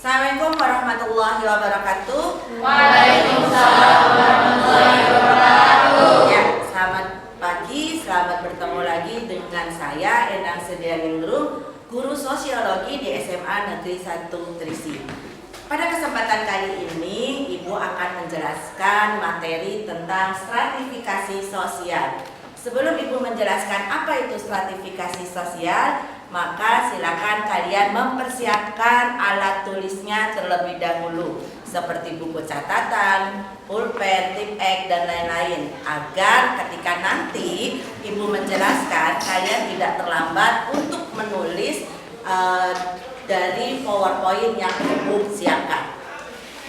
Assalamualaikum warahmatullahi wabarakatuh. Waalaikumsalam warahmatullahi wabarakatuh. Ya, selamat pagi, selamat bertemu lagi dengan saya Endang Sedianingrum, guru sosiologi di SMA Negeri 1 Trisi. Pada kesempatan kali ini, Ibu akan menjelaskan materi tentang stratifikasi sosial. Sebelum Ibu menjelaskan apa itu stratifikasi sosial, maka silakan kalian mempersiapkan alat tulisnya terlebih dahulu, seperti buku catatan, pulpen, tip-ek, dan lain-lain, agar ketika nanti Ibu menjelaskan, kalian tidak terlambat untuk menulis dari PowerPoint yang Ibu siapkan.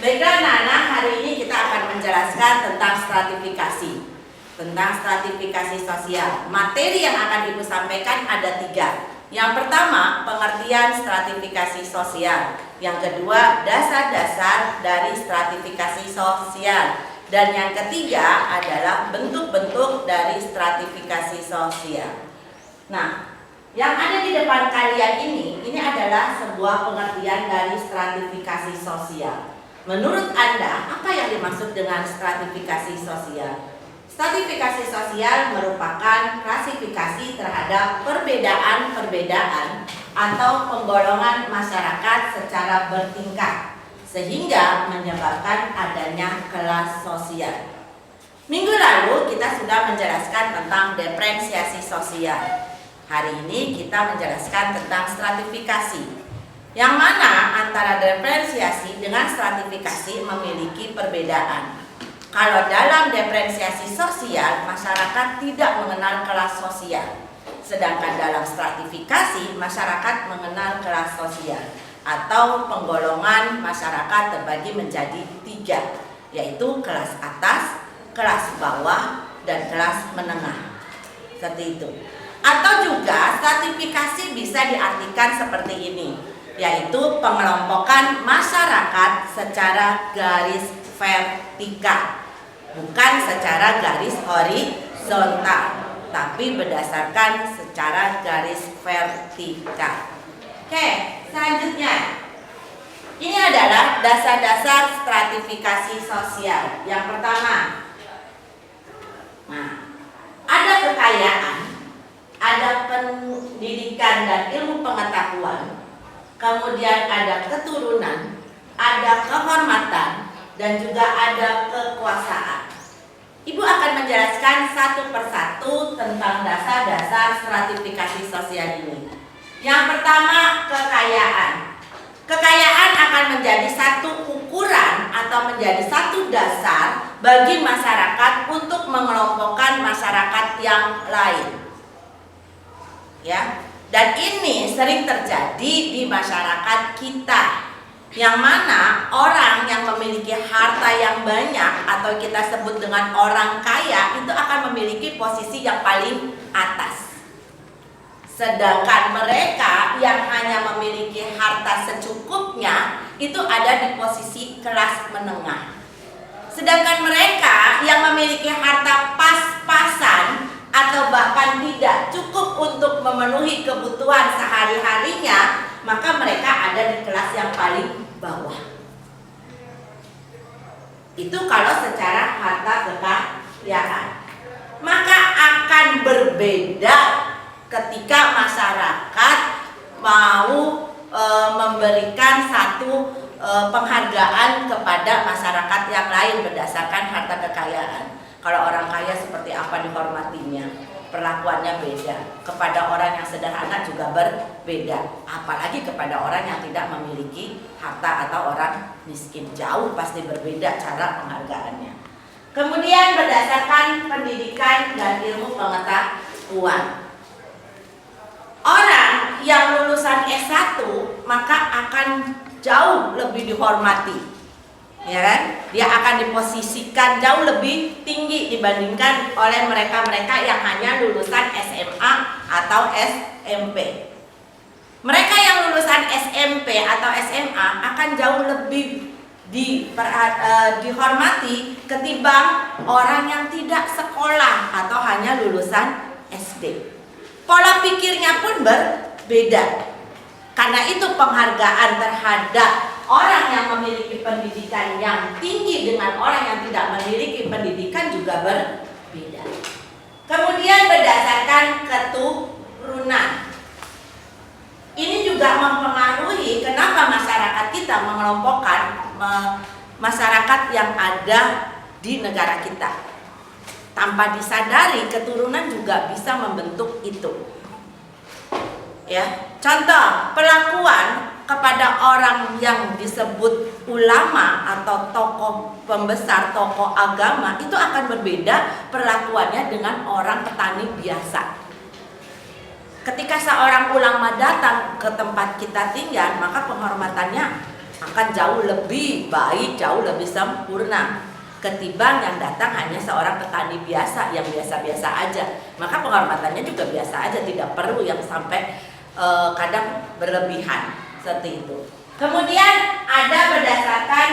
Baiklah anak-anak, hari ini kita akan menjelaskan tentang stratifikasi. Tentang stratifikasi sosial. Materi yang akan Ibu sampaikan ada 3. Yang pertama, pengertian stratifikasi sosial. Yang kedua, dasar-dasar dari stratifikasi sosial. Dan yang ketiga adalah bentuk-bentuk dari stratifikasi sosial. Nah, yang ada di depan kalian ini adalah sebuah pengertian dari stratifikasi sosial. Menurut Anda, apa yang dimaksud dengan stratifikasi sosial? Stratifikasi sosial merupakan klasifikasi terhadap perbedaan-perbedaan atau penggolongan masyarakat secara bertingkat, sehingga menyebabkan adanya kelas sosial. Minggu lalu kita sudah menjelaskan tentang diferensiasi sosial. Hari ini kita menjelaskan tentang stratifikasi, yang mana antara diferensiasi dengan stratifikasi memiliki perbedaan. Kalau dalam diferensiasi sosial, masyarakat tidak mengenal kelas sosial. Sedangkan dalam stratifikasi, masyarakat mengenal kelas sosial. Atau penggolongan masyarakat terbagi menjadi 3, yaitu kelas atas, kelas bawah, dan kelas menengah. Seperti itu. Atau juga stratifikasi bisa diartikan seperti ini, yaitu pengelompokan masyarakat secara garis vertikal. Bukan secara garis horizontal, tapi berdasarkan secara garis vertikal. Oke, selanjutnya. Ini adalah dasar-dasar stratifikasi sosial. Yang pertama, ada kekayaan, ada pendidikan dan ilmu pengetahuan, kemudian ada keturunan, ada kehormatan, dan juga ada kekuasaan. Ibu akan menjelaskan satu persatu tentang dasar-dasar stratifikasi sosial ini. Yang pertama, kekayaan. Kekayaan akan menjadi satu ukuran atau menjadi satu dasar bagi masyarakat untuk mengelompokkan masyarakat yang lain. Ya, dan ini sering terjadi di masyarakat kita, yang mana orang yang memiliki harta yang banyak atau kita sebut dengan orang kaya itu akan memiliki posisi yang paling atas. Sedangkan mereka yang hanya memiliki harta secukupnya itu ada di posisi kelas menengah. Sedangkan mereka yang memiliki harta pas-pasan atau bahkan tidak cukup untuk memenuhi kebutuhan sehari-harinya, maka mereka ada di kelas yang paling bawah. Itu kalau secara harta kekayaan. Maka akan berbeda ketika masyarakat mau memberikan satu penghargaan kepada masyarakat yang lain berdasarkan harta kekayaan. Kalau orang kaya seperti apa dihormatinya, perlakuannya beda. Kepada orang yang sederhana juga berbeda. Apalagi kepada orang yang tidak memiliki harta atau orang miskin, jauh pasti berbeda cara penghargaannya. Kemudian berdasarkan pendidikan dan ilmu pengetahuan. Orang yang lulusan S1 maka akan jauh lebih dihormati. Ya kan? Dia akan diposisikan jauh lebih tinggi dibandingkan oleh mereka-mereka yang hanya lulusan SMA atau SMP. Mereka yang lulusan SMP atau SMA akan jauh lebih dihormati ketimbang orang yang tidak sekolah atau hanya lulusan SD. Pola pikirnya pun berbeda. Karena itu penghargaan terhadap orang yang memiliki pendidikan yang tinggi dengan orang yang tidak memiliki pendidikan juga berbeda. Kemudian berdasarkan keturunan. Ini juga mempengaruhi kenapa masyarakat kita mengelompokkan masyarakat yang ada di negara kita. Tanpa disadari, keturunan juga bisa membentuk itu. Ya, contoh perlakuan kepada orang yang disebut ulama atau tokoh pembesar, tokoh agama itu akan berbeda perlakuannya dengan orang petani biasa. Ketika seorang ulama datang ke tempat kita tinggal, maka penghormatannya akan jauh lebih baik, jauh lebih sempurna ketimbang yang datang hanya seorang petani biasa yang biasa-biasa aja. Maka penghormatannya juga biasa aja, tidak perlu yang sampai kadang berlebihan seperti itu. Kemudian ada berdasarkan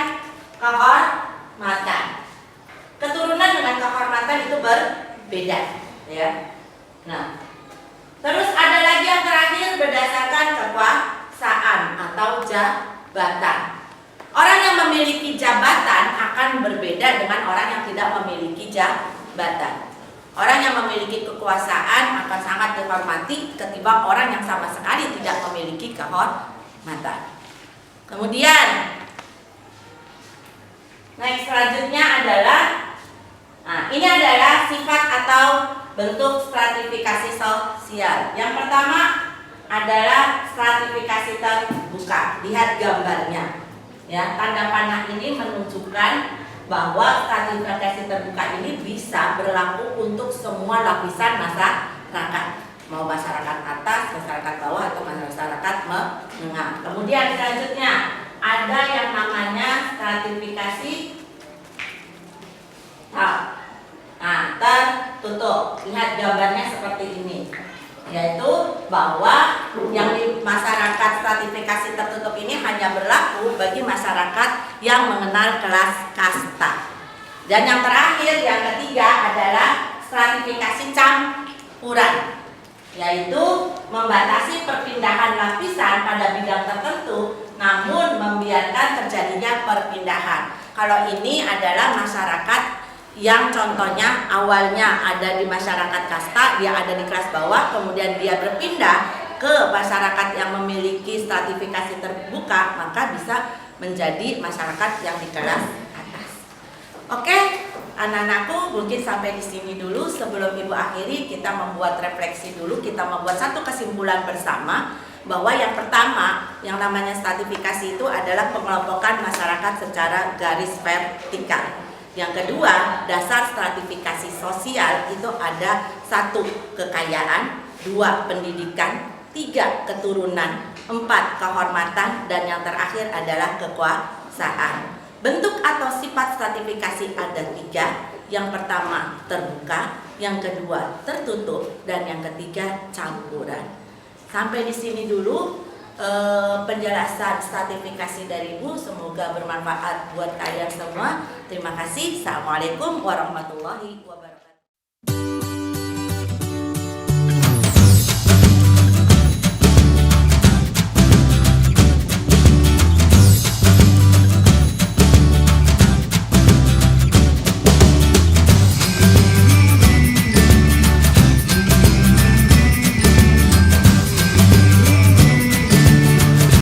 kehormatan. Keturunan dengan kehormatan itu berbeda, ya. Nah, terus ada lagi yang terakhir berdasarkan kekuasaan atau jabatan. Orang yang memiliki jabatan akan berbeda dengan orang yang tidak memiliki jabatan. Orang yang memiliki kekuasaan akan sangat dihormati ketimbang orang yang sama sekali tidak memiliki kehormatan. Kemudian, next selanjutnya adalah, ini adalah sifat atau bentuk stratifikasi sosial. Yang pertama adalah stratifikasi terbuka. Lihat gambarnya. Ya, tanda panah ini menunjukkan bahwa stratifikasi terbuka ini bisa berlaku untuk semua lapisan masyarakat, mau masyarakat atas, masyarakat bawah, atau masyarakat menengah. Kemudian selanjutnya ada yang namanya stratifikasi tertutup. Lihat gambarnya seperti ini, yaitu bahwa yang di masyarakat stratifikasi tertutup ini hanya berlaku bagi masyarakat yang mengenal kelas kasta. Dan yang terakhir, yang ketiga adalah stratifikasi campuran, yaitu membatasi perpindahan lapisan pada bidang tertentu namun membiarkan terjadinya perpindahan. Kalau ini adalah masyarakat yang contohnya awalnya ada di masyarakat kasta, dia ada di kelas bawah, kemudian dia berpindah ke masyarakat yang memiliki stratifikasi terbuka, maka bisa menjadi masyarakat yang di kelas atas. Oke, anak-anakku, mungkin sampai di sini dulu. Sebelum Ibu akhiri, kita membuat refleksi dulu, kita membuat satu kesimpulan bersama bahwa yang pertama, yang namanya stratifikasi itu adalah pengelompokan masyarakat secara garis vertikal. Yang kedua, dasar stratifikasi sosial itu ada 1 kekayaan, 2 pendidikan, 3 keturunan, 4 kehormatan, dan yang terakhir adalah kekuasaan. Bentuk atau sifat stratifikasi ada 3. Yang pertama terbuka, yang kedua tertutup, dan yang ketiga campuran. Sampai di sini dulu penjelasan stratifikasi dari Ibu, semoga bermanfaat buat kalian semua. Terima kasih. Assalamualaikum warahmatullahi wabarakatuh.